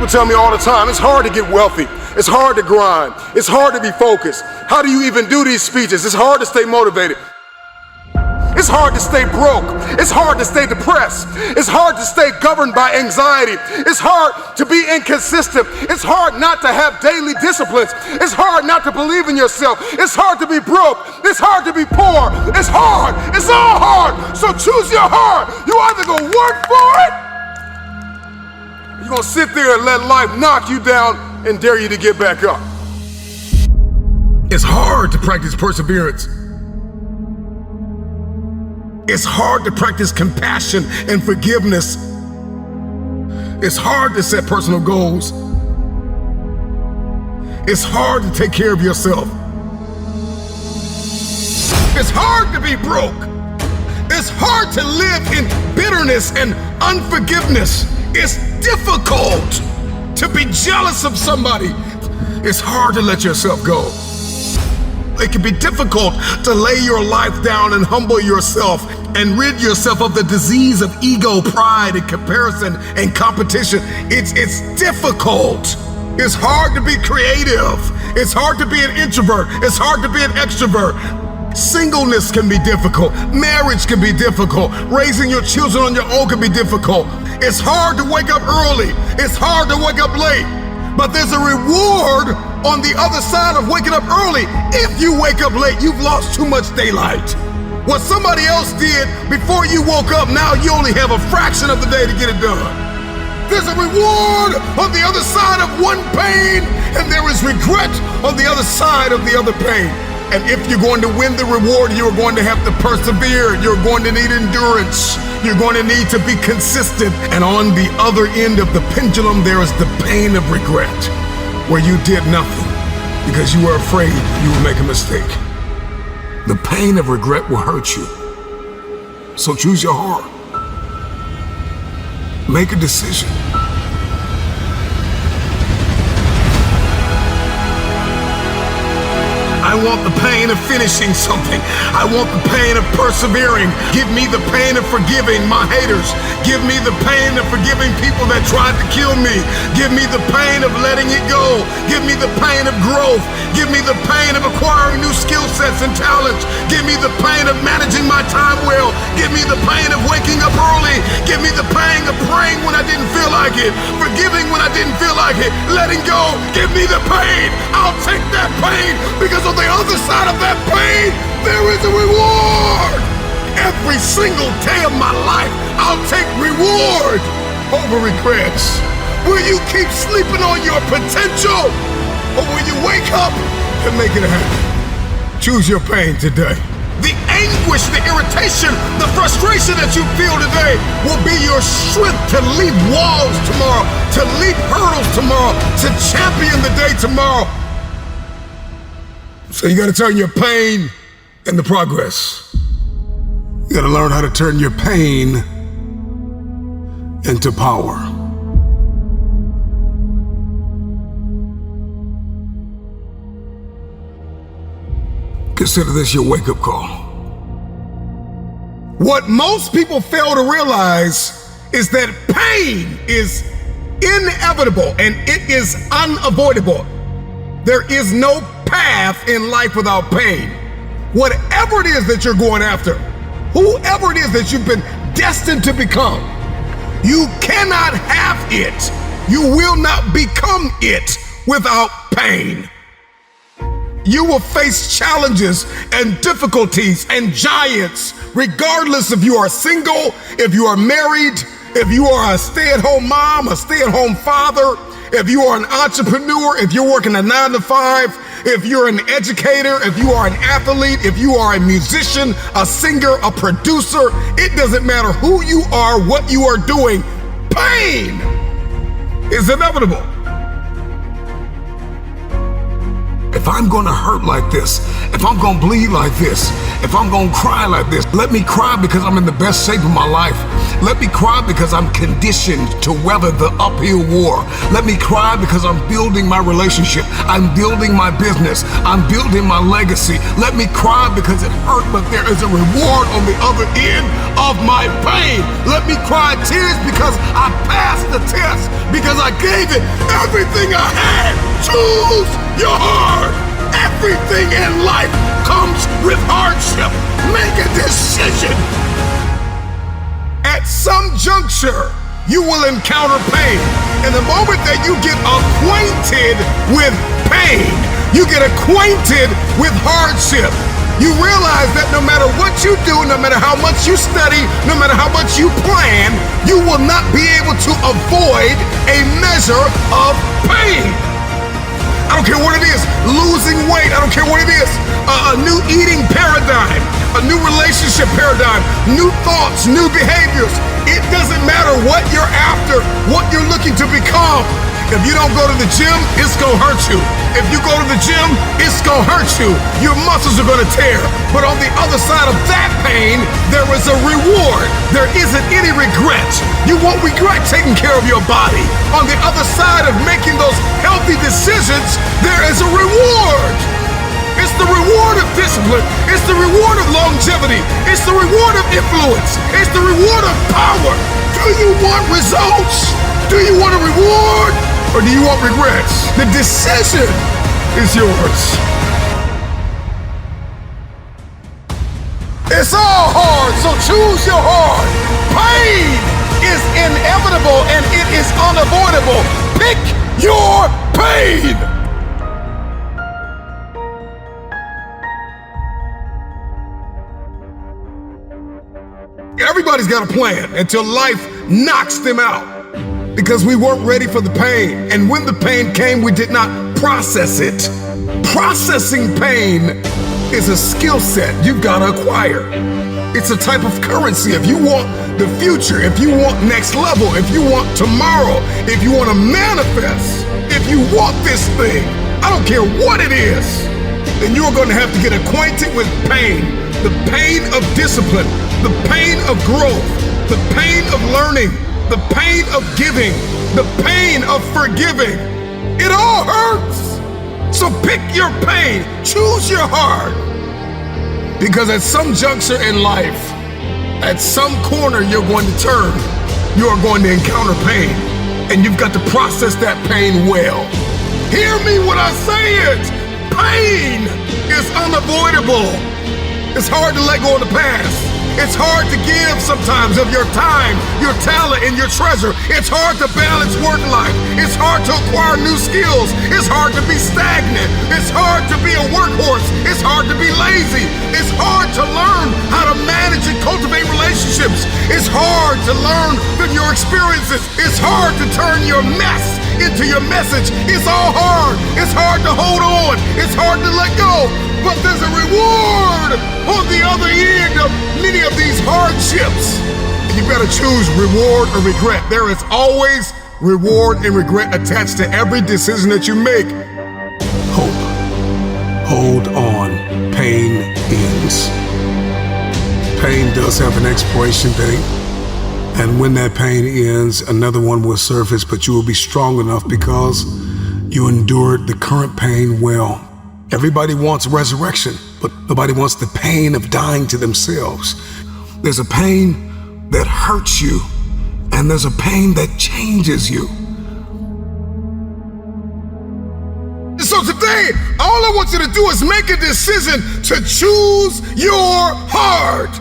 People tell me all the time, it's hard to get wealthy. It's hard to grind. It's hard to be focused. How do you even do these speeches? It's hard to stay motivated. It's hard to stay broke. It's hard to stay depressed. It's hard to stay governed by anxiety. It's hard to be inconsistent. It's hard not to have daily disciplines. It's hard not to believe in yourself. It's hard to be broke. It's hard to be poor. It's hard. It's all hard. So choose your heart. You either gonna work for it, or you're gonna sit there and let life knock you down and dare you to get back up. It's hard to practice perseverance. It's hard to practice compassion and forgiveness. It's hard to set personal goals. It's hard to take care of yourself. It's hard to be broke. It's hard to live in bitterness and unforgiveness. It's difficult to be jealous of somebody. It's hard to let yourself go. It can be difficult to lay your life down and humble yourself and rid yourself of the disease of ego, pride, and comparison and competition. It's difficult. It's hard to be creative. It's hard to be an introvert. It's hard to be an extrovert. Singleness can be difficult. Marriage can be difficult. Raising your children on your own can be difficult. It's hard to wake up early. It's hard to wake up late. But there's a reward on the other side of waking up early. If you wake up late, you've lost too much daylight. What somebody else did before you woke up, now you only have a fraction of the day to get it done. There's a reward on the other side of one pain, and there is regret on the other side of the other pain. And if you're going to win the reward, you're going to have to persevere. You're going to need endurance. You're going to need to be consistent. And on the other end of the pendulum, there is the pain of regret, where you did nothing because you were afraid you would make a mistake. The pain of regret will hurt you. So choose your heart. Make a decision. I want the pain of finishing something. I want the pain of persevering. Give me the pain of forgiving my haters. Give me the pain of forgiving people that tried to kill me. Give me the pain of letting it go. Give me the pain of growth. Give me the pain of acquiring new skill sets and talents. Give me the pain of managing my time well. Give me the pain of waking up early. Give me the pain of praying when I didn't feel like it. Forgiving when I didn't feel like it. Letting go. Give me the pain. I'll take that pain, because on the other side of that pain, there is a reward. Every single day of my life, I'll take reward over regrets. Will you keep sleeping on your potential, or will you wake up and make it happen? Choose your pain today. The anguish, the irritation, the frustration that you feel today will be your strength to leap walls tomorrow, to leap hurdles tomorrow, to champion the day tomorrow. So you gotta turn your pain into progress. You gotta learn how to turn your pain into power. Consider this your wake-up call. What most people fail to realize is that pain is inevitable and it is unavoidable. There is no path in life without pain. Whatever it is that you're going after, whoever it is that you've been destined to become, you cannot have it. You will not become it without pain. You will face challenges and difficulties and giants, regardless if you are single, if you are married, if you are a stay-at-home mom, a stay-at-home father, if you are an entrepreneur, if you're working a 9-to-5, if you're an educator, if you are an athlete, if you are a musician, a singer, a producer, it doesn't matter who you are, what you are doing, pain is inevitable. If if I'm gonna hurt like this, if I'm gonna bleed like this, if I'm gonna cry like this, let me cry because I'm in the best shape of my life. Let me cry because I'm conditioned to weather the uphill war. Let me cry because I'm building my relationship. I'm building my business. I'm building my legacy. Let me cry because it hurt, but there is a reward on the other end of my pain. Let me cry tears because I passed the test, because I gave it everything I had. Choose your heart. Everything in life comes with hardship. Make a decision. At some juncture, you will encounter pain. And the moment that you get acquainted with pain, you get acquainted with hardship, you realize that no matter what you do, no matter how much you study, no matter how much you plan, you will not be able to avoid a measure of pain. I don't care what it is, losing weight, I don't care what it is, a new eating paradigm, a new relationship paradigm, new thoughts, new behaviors. It doesn't matter what you're after, what you're looking to become. If you don't go to the gym, it's gonna hurt you. If you go to the gym, it's gonna hurt you. Your muscles are gonna tear. But on the other side of that pain, there is a reward. There isn't any regret. You won't regret taking care of your body. On the other side of making those healthy decisions, there is a reward. It's the reward of discipline. It's the reward of longevity. It's the reward of influence. It's the reward of power. Do you want results? Do you want a reward? Or do you want regrets? The decision is yours. It's all hard, so choose your heart. Pain is inevitable and it is unavoidable. Pick your pain. Everybody's got a plan until life knocks them out, because we weren't ready for the pain. And when the pain came, we did not process it. Processing pain is a skill set you've got to acquire. It's a type of currency. If you want the future, if you want next level, if you want tomorrow, if you want to manifest, if you want this thing, I don't care what it is, then you're going to have to get acquainted with pain. The pain of discipline, the pain of growth, the pain of learning, the pain of giving, the pain of forgiving. It all hurts. So pick your pain, choose your heart. Because at some juncture in life, at some corner you're going to turn, you are going to encounter pain. And you've got to process that pain well. Hear me when I say it. Pain is unavoidable. It's hard to let go of the past. It's hard to give sometimes of your time, your talent, and your treasure. It's hard to balance work life. It's hard to acquire new skills. It's hard to be stagnant. It's hard to be a workhorse. It's hard to be lazy. It's hard to learn how to manage and cultivate relationships. It's hard to learn from your experiences. It's hard to turn your mess into your message. It's all hard. It's hard to hold on. It's hard to let go. But there's a reward on the other end of many of these hardships. You better choose reward or regret. There is always reward and regret attached to every decision that you make. Hope. Hold on. Pain ends. Pain does have an expiration date. And when that pain ends, another one will surface, but you will be strong enough because you endured the current pain well. Everybody wants resurrection, but nobody wants the pain of dying to themselves. There's a pain that hurts you, and there's a pain that changes you. So today, all I want you to do is make a decision to choose your heart.